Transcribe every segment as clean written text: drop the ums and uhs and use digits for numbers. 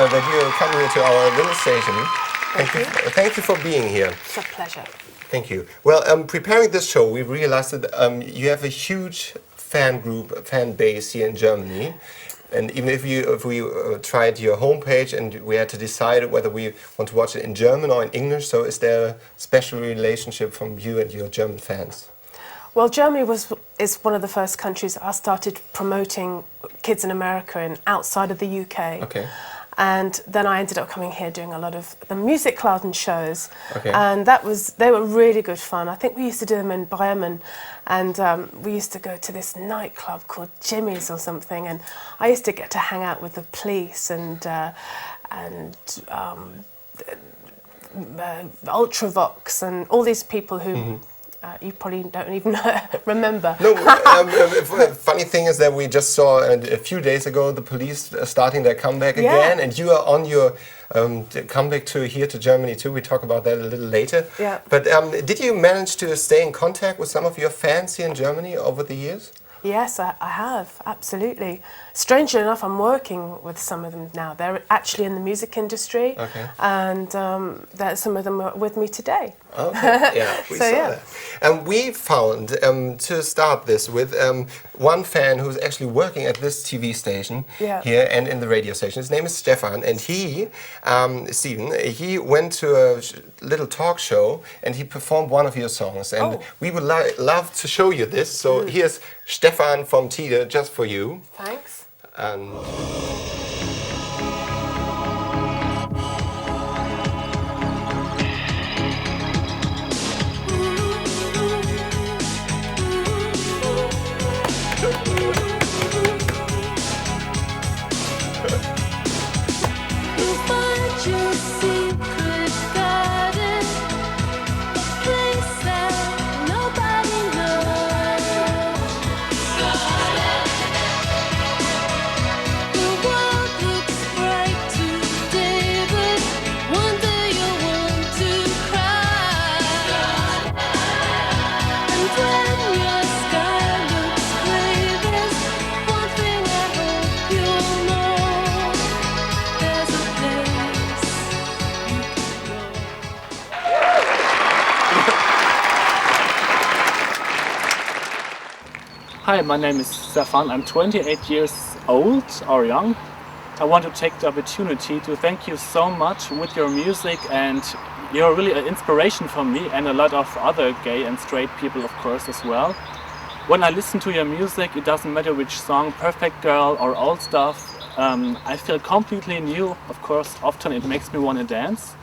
that you come here to our little station. Thank you for being here. It's a pleasure. Thank you. Well, preparing this show, we realized that you have a huge fan base here in Germany. And even if we tried your homepage and we had to decide whether we want to watch it in German or in English, so is there a special relationship from you and your German fans? Well, Germany is one of the first countries I started promoting Kids in America and outside of the UK. Okay. And then I ended up coming here doing a lot of the Musikladen shows. Okay. And they were really good fun. I think we used to do them in Bremen, and we used to go to this nightclub called Jimmy's or something, and I used to get to hang out with the police and Ultravox and all these people who you probably don't even remember. No, funny thing is that we just saw a few days ago the police starting their comeback again, and you are on your comeback tour here to Germany too. We talk about that a little later. Yeah. But did you manage to stay in contact with some of your fans here in Germany over the years? Yes, I have, absolutely. Strangely enough, I'm working with some of them now. They're actually in the music industry, and some of them are with me today. Okay, yeah, we saw that. And we found, to start this with, one fan who's actually working at this TV station here and in the radio station. His name is Stefan, and Steven, he went to a little talk show and he performed one of your songs. And we would love to show you this. So here's Stefan from Tide, just for you. Thanks. And Hi, my name is Stefan. I'm 28 years old or young. I want to take the opportunity to thank you so much with your music, and you're really an inspiration for me and a lot of other gay and straight people, of course, as well. When I listen to your music, it doesn't matter which song, Perfect Girl or old stuff, I feel completely new. Of course, often it makes me want to dance.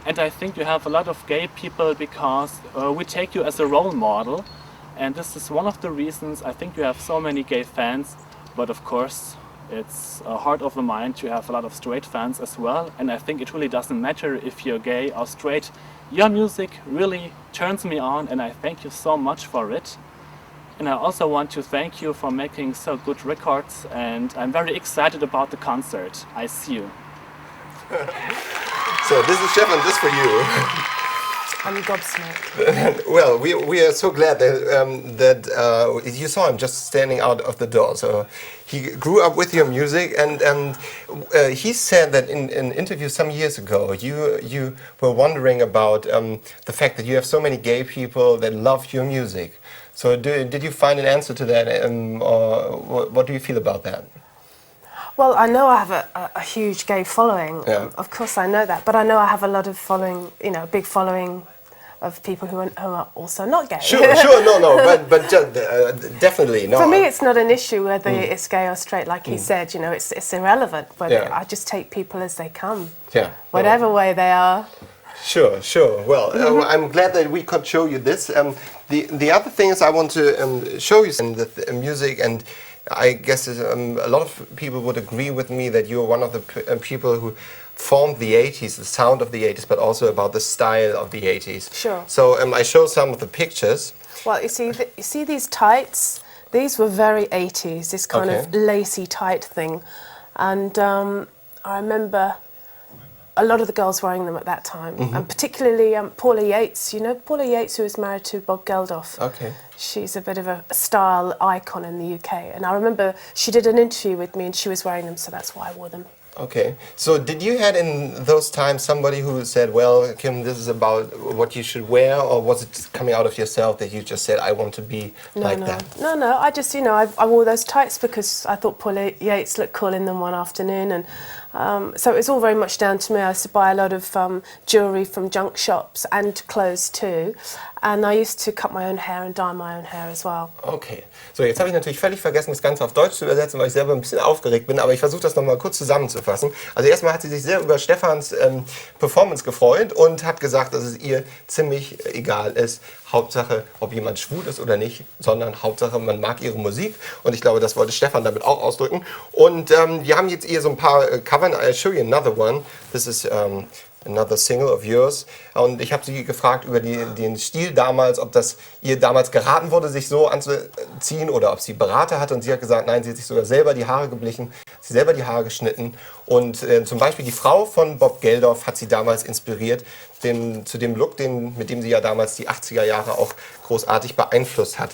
And I think you have a lot of gay people because we take you as a role model. And this is one of the reasons I think you have so many gay fans, but of course it's a heart of the mind to have a lot of straight fans as well. And I think it really doesn't matter if you're gay or straight. Your music really turns me on, and I thank you so much for it. And I also want to thank you for making so good records, and I'm very excited about the concert. I see you. so this is Stefan, this for you. I'm gobsmacked. Well, we are so glad that you saw him just standing out of the door. So he grew up with your music, and he said that in an interview some years ago, you were wondering about the fact that you have so many gay people that love your music. So did you find an answer to that, or what do you feel about that? Well, I know I have a huge gay following. Yeah. Of course, I know that, but I know I have a lot of following, a big following of people who are also not gay. Sure, no, but definitely, no. For me, it's not an issue whether it's gay or straight. Like he said, it's irrelevant. But I just take people as they come, whatever way they are. Sure. Well, I'm glad that we could show you this. The other thing is I want to show you the music, and I guess a lot of people would agree with me that you're one of the people who formed the 80s, the sound of the 80s, but also about the style of the 80s. Sure. So I show some of the pictures. Well, you see these tights? These were very 80s, this kind of lacy tight thing. And I remember a lot of the girls wearing them at that time, and particularly Paula Yates. You know Paula Yates, who was married to Bob Geldof? Okay. She's a bit of a style icon in the UK. And I remember she did an interview with me and she was wearing them, so that's why I wore them. Okay. So did you had in those times somebody who said, well, Kim, this is about what you should wear, or was it coming out of yourself that you just said, I want to be like that? No. I just, I wore those tights because I thought Paul Yates looked cool in them one afternoon, and so it was all very much down to me. I used to buy a lot of jewellery from junk shops and clothes too, and I used to cut my own hair and dye my own hair as well. Okay. So, jetzt habe ich natürlich völlig vergessen, das Ganze auf Deutsch zu übersetzen, weil ich selber ein bisschen aufgeregt bin, aber ich versuche das nochmal kurz zusammenzufassen. Also erstmal hat sie sich sehr über Stefans Performance gefreut und hat gesagt, dass es ihr ziemlich egal ist, Hauptsache, ob jemand schwul ist oder nicht, sondern Hauptsache, man mag ihre Musik. Und ich glaube, das wollte Stefan damit auch ausdrücken. Und wir haben jetzt ihr so ein paar Covern. I'll show you another one. This is another single of yours. Und ich habe sie gefragt über den Stil damals, ob das ihr damals geraten wurde, sich so anzuziehen oder ob sie Berater hatte. Und sie hat gesagt, nein, sie hat sich sogar selber die Haare geblichen, sie selber die Haare geschnitten. Und zum Beispiel die Frau von Bob Geldof hat sie damals inspiriert, zu dem Look, mit dem sie ja damals die 80er Jahre auch großartig beeinflusst hat.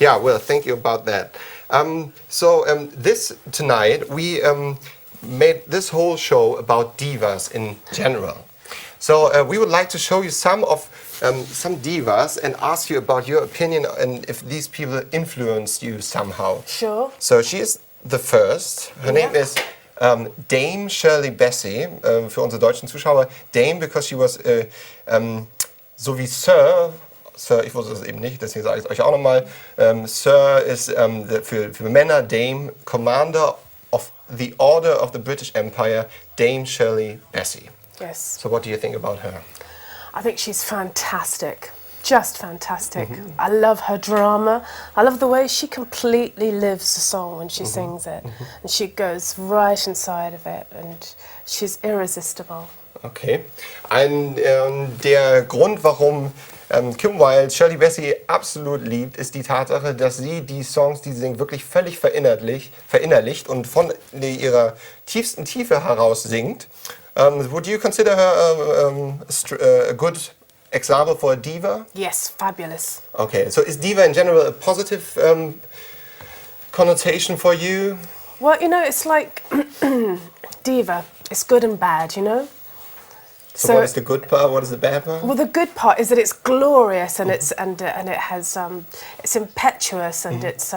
Yeah, well, thank you about that. This tonight we made this whole show about divas in general. So we would like to show you some divas and ask you about your opinion and if these people influenced you somehow. Sure. So she is the first. Her name is Dame Shirley Bassey. Für unsere deutschen Zuschauer Dame, because she was so wie Sir, ich wusste das eben nicht, deswegen sage ich es euch auch nochmal. Sir ist für Männer, Dame, Commander of the Order of the British Empire, Dame Shirley Bassey. Yes. So what do you think about her? I think she's fantastic. Just fantastic. I love her drama. I love the way she completely lives the song when she sings it. And she goes right inside of it and she's irresistible. Okay. Der Grund, warum Kim Wilde Shirley Bassey absolut liebt, ist die Tatsache, dass sie die Songs, die sie singt, wirklich völlig verinnerlicht und von ihrer tiefsten Tiefe heraus singt. Would you consider her a good example for a diva? Yes, fabulous. Okay, so is diva in general a positive connotation for you? Well, it's like diva. It's good and bad, So what is the good part? What is the bad part? Well, the good part is that it's glorious and it has it's impetuous and it's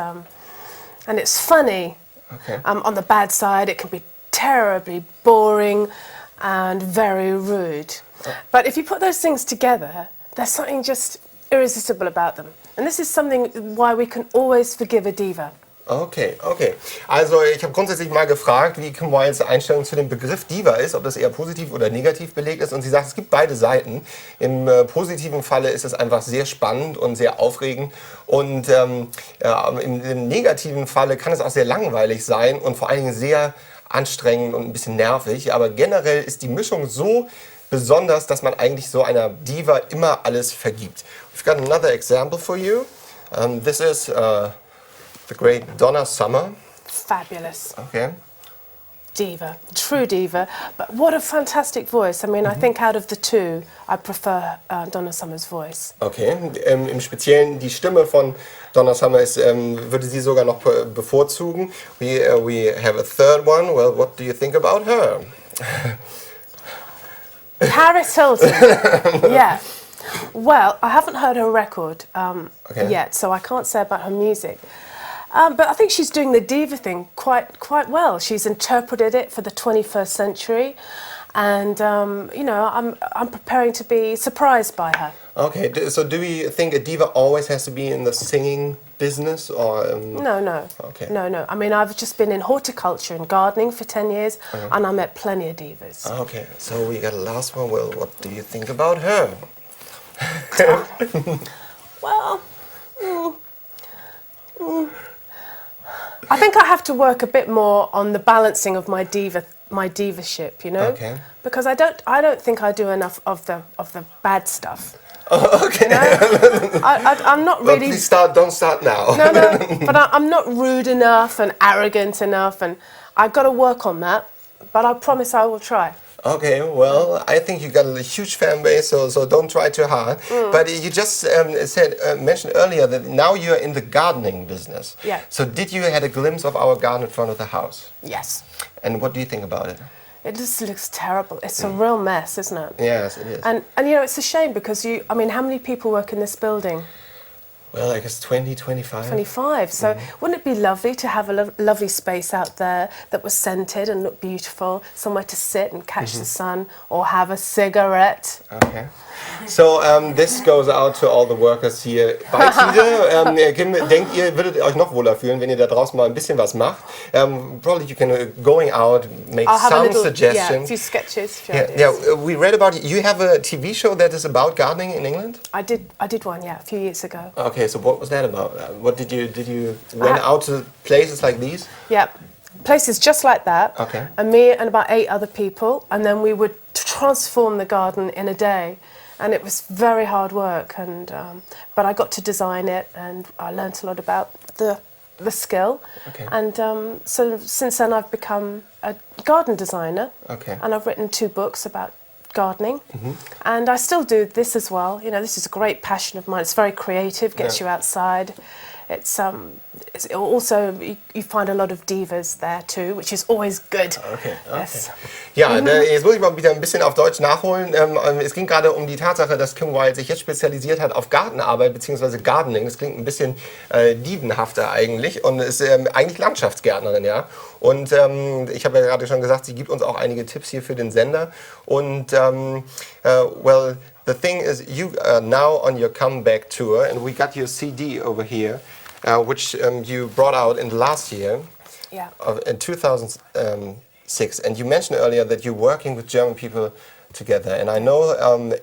funny. Okay. On the bad side, it can be terribly boring and very rude. But if you put those things together, there's something just irresistible about them. And this is something why we can always forgive a diva. Okay. Also ich habe grundsätzlich mal gefragt, wie Kim Wildes Einstellung zu dem Begriff Diva ist, ob das eher positiv oder negativ belegt ist. Und sie sagt, es gibt beide Seiten. Im positiven Falle ist es einfach sehr spannend und sehr aufregend. Und im negativen Falle kann es auch sehr langweilig sein und vor allen Dingen sehr anstrengend und ein bisschen nervig. Aber generell ist die Mischung so besonders, dass man eigentlich so einer Diva immer alles vergibt. We've got another example for you. This is the great Donna Summer. Fabulous. Okay. Diva, true diva. But what a fantastic voice. I mean, I think out of the two, I prefer Donna Summer's voice. Okay. Im Speziellen die Stimme von Donna Summer würde sie sogar noch bevorzugen. We have a third one. Well, what do you think about her? Paris Hilton. Yeah. Well, I haven't heard her record yet, so I can't say about her music. But I think she's doing the diva thing quite well. She's interpreted it for the 21st century, and I'm preparing to be surprised by her. Okay, so do you think a diva always has to be in the singing business, or? No. Okay. No. I mean, I've just been in horticulture and gardening for 10 years, and I met plenty of divas. Okay, so we got a last one. Well, what do you think about her? Well, I think I have to work a bit more on the balancing of my divaship, Okay. Because I don't think I do enough of the bad stuff. Okay. I'm not Well, really. please don't start now. No, but I'm not rude enough and arrogant enough, and I've got to work on that. But I promise I will try. Okay, well, I think you got a huge fan base, so don't try too hard. But you just mentioned earlier that now you're in the gardening business. Yeah. So did you had a glimpse of our garden in front of the house? Yes. And what do you think about it? It just looks terrible. It's a real mess, isn't it? Yes, it is. And you know, it's a shame because I mean, how many people work in this building? Well, I guess 20, 25. 25. So wouldn't it be lovely to have a lovely space out there that was scented and looked beautiful, somewhere to sit and catch the sun or have a cigarette? Okay. So this goes out to all the workers here bei Tide. Denkt ihr, würdet ihr euch noch wohler fühlen, wenn ihr da draußen mal ein bisschen was macht? Probably you can going out, make some suggestions. Yeah, a few sketches. We read about you have a TV show that is about gardening in England. I did one, a few years ago. Okay, so what was that about? What did you went out to places like these? Yeah, places just like that. Okay. And me and about 8 other people, and then we would transform the garden in a day. And it was very hard work, but I got to design it, and I learnt a lot about the skill. Okay. And so since then I've become a garden designer. Okay. And I've written 2 books about gardening, and I still do this as well. You know, this is a great passion of mine. It's very creative, gets you outside. It's also you find a lot of divas there too, which is always good. Okay. Yes. Ja, jetzt muss ich mal wieder ein bisschen auf Deutsch nachholen. Es ging gerade um die Tatsache, dass Kim Wilde sich jetzt spezialisiert hat auf Gartenarbeit bzw. Gardening. Das klingt ein bisschen dievenhafter eigentlich und ist eigentlich Landschaftsgärtnerin, ja. Und ich habe ja gerade schon gesagt, sie gibt uns auch einige Tipps hier für den Sender. Und well, the thing is, you are now on your comeback tour, and we got your CD over here, which you brought out in last year, in 2006. And you mentioned earlier that you're working with German people together. And I know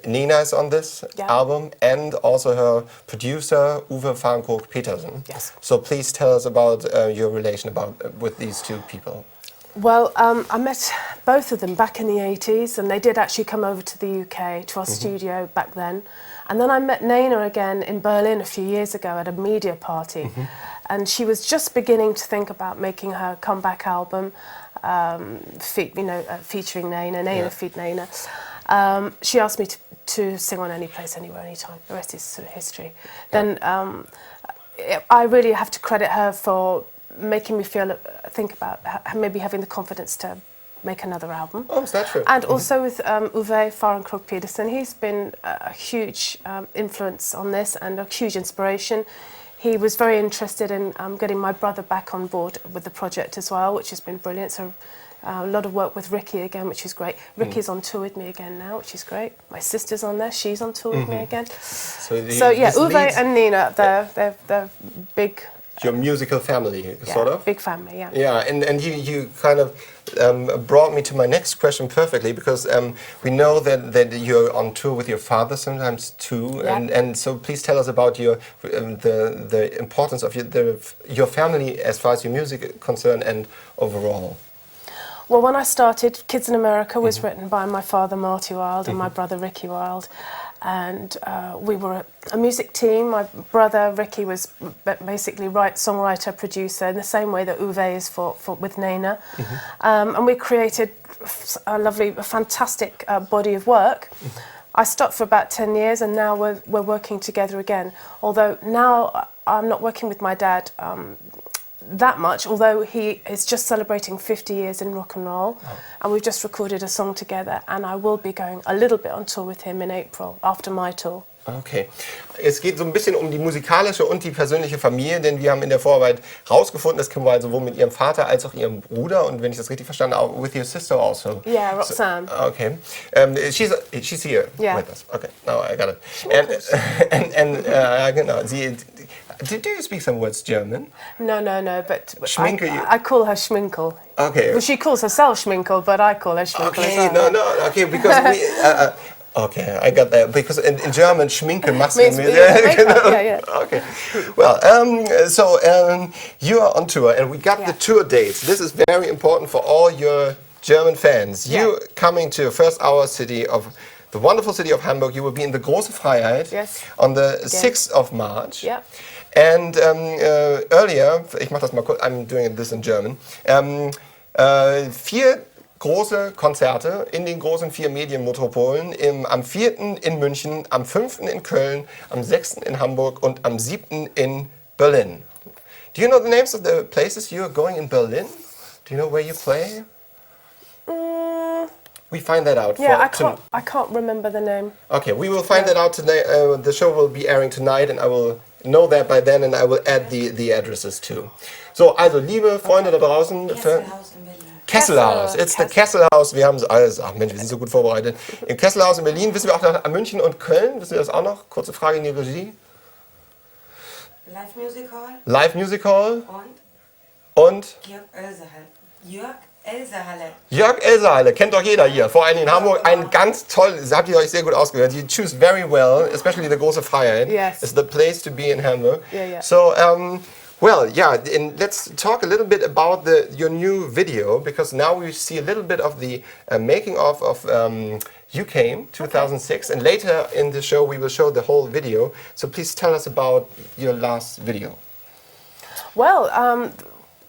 Nina is on this album, and also her producer, Uwe Fahrenkrog-Petersen. Yes. So So please tell us about your relation with these 2 people. Well, I met both of them back in the 80s, and they did actually come over to the UK, to our studio back then. And then I met Nena again in Berlin a few years ago at a media party. And she was just beginning to think about making her comeback album, featuring Nena feat Nena. She asked me to sing on Any Place, Anywhere, Anytime. The rest is sort of history. Then I really have to credit her for making me think about maybe having the confidence to make another album. Oh, is that true? And also with Uwe Fahrenkrog-Petersen. He's been a huge influence on this and a huge inspiration. He was very interested in getting my brother back on board with the project as well, which has been brilliant. So a lot of work with Ricky again, which is great. Ricky's on tour with me again now, which is great. My sister's on there; she's on tour with me again. So yeah, Uwe and Nina, they're big. Your musical family, sort of? Big family, yeah. Yeah, and you kind of brought me to my next question perfectly, because we know that you're on tour with your father sometimes too, and so please tell us about the importance of your family as far as your music is concerned and overall. Well, when I started, Kids in America was written by my father, Marty Wilde, and my brother, Ricky Wilde. And we were a music team. My brother, Ricky, was basically songwriter, producer, in the same way that Uwe is with Nena. And we created a fantastic body of work. I stopped for about 10 years, and now we're working together again. Although now I'm not working with my dad that much, although he is just celebrating 50 years in rock and roll, and we've just recorded a song together, and I will be going a little bit on tour with him in April, after my tour. Okay. Es geht so ein bisschen um die musikalische und die persönliche Familie, denn wir haben in der Vorarbeit rausgefunden, dass Kim Wilde sowohl mit ihrem Vater als auch ihrem Bruder, und wenn ich das richtig verstanden habe, with your sister also. Yeah, Roxanne. So, okay. She's here with us. Okay, now I got it. And genau, do you speak some words German? No, but Schminkel, I call her Schminkel. Okay. Well, she calls herself Schminkel, but I call her Schminkel as well. Okay, because we... Okay, I got that, because in German, Schminken must means mean... yeah. Okay. Well, so you are on tour, and we got the tour dates. This is very important for all your German fans. You coming to the first hour city of the wonderful city of Hamburg. You will be in the Große Freiheit on the 6th of March. Yeah. And earlier, ich mach das mal kurz, I'm doing this in German. 4 große Konzerte in den großen 4 Medienmetropolen. Am 4. in München, am 5. in Köln, am 6. in Hamburg und am 7. in Berlin. Do you know the names of the places you are going in Berlin? Do you know where you play? we find that out? Yeah, I can't remember the name. Okay, we will find that out today. The show will be airing tonight, and I will know that by then, and I will add the addresses too. So, also, liebe Freunde da draußen. Kesselhaus in Berlin. Kesselhaus, it's the Kesselhaus. Wir haben es alles. Ach Mensch, wir sind so gut vorbereitet. Im Kesselhaus in Berlin, wissen wir auch noch München und Köln, wissen wir das auch noch? Kurze Frage in die Regie. Live Music Hall. Live Music Hall. Und? Jörg Elsehalle. Jörg Elsehalle, kennt doch jeder hier. Vor allem in Hamburg, ein ganz toll, habt ihr euch sehr gut ausgehört. You choose very well, especially the Große Freiheit. Yes. It's the place to be in Hamburg. Yeah. So, well, yeah, and let's talk a little bit about your new video, because now we see a little bit of the making of You Came, 2006, and later in the show we will show the whole video. So please tell us about your last video. Well,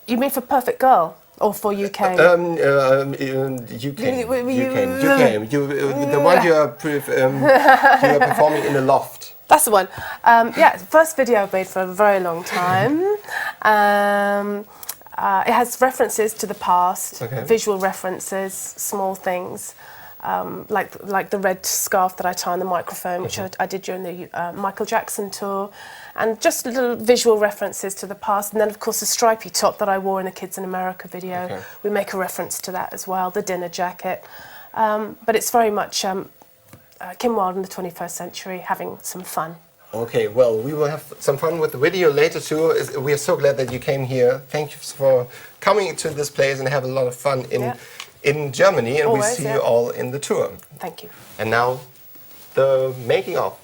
you mean for Perfect Girl or for You Came? You Came. The one you are performing in the loft. That's the one. Yeah, first video I've made for a very long time. It has references to the past, visual references, small things, like the red scarf that I tie on the microphone, which I did during the Michael Jackson tour, and just little visual references to the past. And then, of course, the stripy top that I wore in the Kids in America video. We make a reference to that as well, the dinner jacket. But it's very much Kim Wilde in the 21st century, having some fun. Okay, well, we will have some fun with the video later too. We are so glad that you came here. Thank you for coming to this place and have a lot of fun in Germany. And Always, we see you all in the tour. Thank you. And now, the making of.